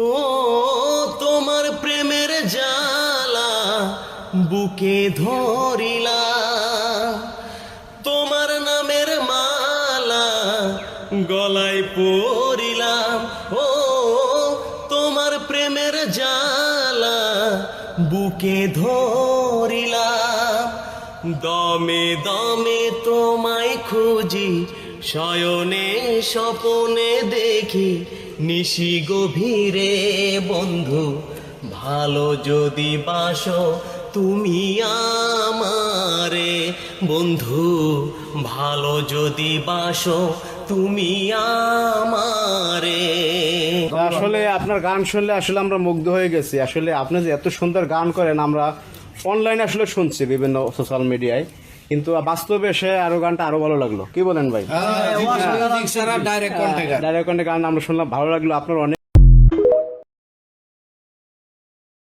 ও তোমার প্রেমের জ্বালা বুকে ধরিলা, তোমার নামের মালা গলায় পরিলাম। ও তোমার প্রেমের জ্বালা বুকে ধরিলাম, দমে দমে তোমায় খুঁজি, শয়নে স্বপনে দেখি, নিশি গভীরে বন্ধু ভালো যদি বাসো তুমি আমারে, বন্ধু ভালো যদি বাসো তুমি আমারে। আসলে আপনার গান শুনলে আসলে আমরা মুগ্ধ হয়ে গেছি। আসলে আপনি যে এত সুন্দর গান করেন আমরা অনলাইনে আসলে শুনছি বিভিন্ন সোশ্যাল মিডিয়ায়, কিন্তু বাস্তবে এসে আরো গানটা আরো ভালো লাগলো। কি বলেন ভাই? ডাইরেক্ট কন্ট্যাক্ট ডাইরেক্ট গান আমরা শুনলাম, ভালো লাগলো। আপনার অনেক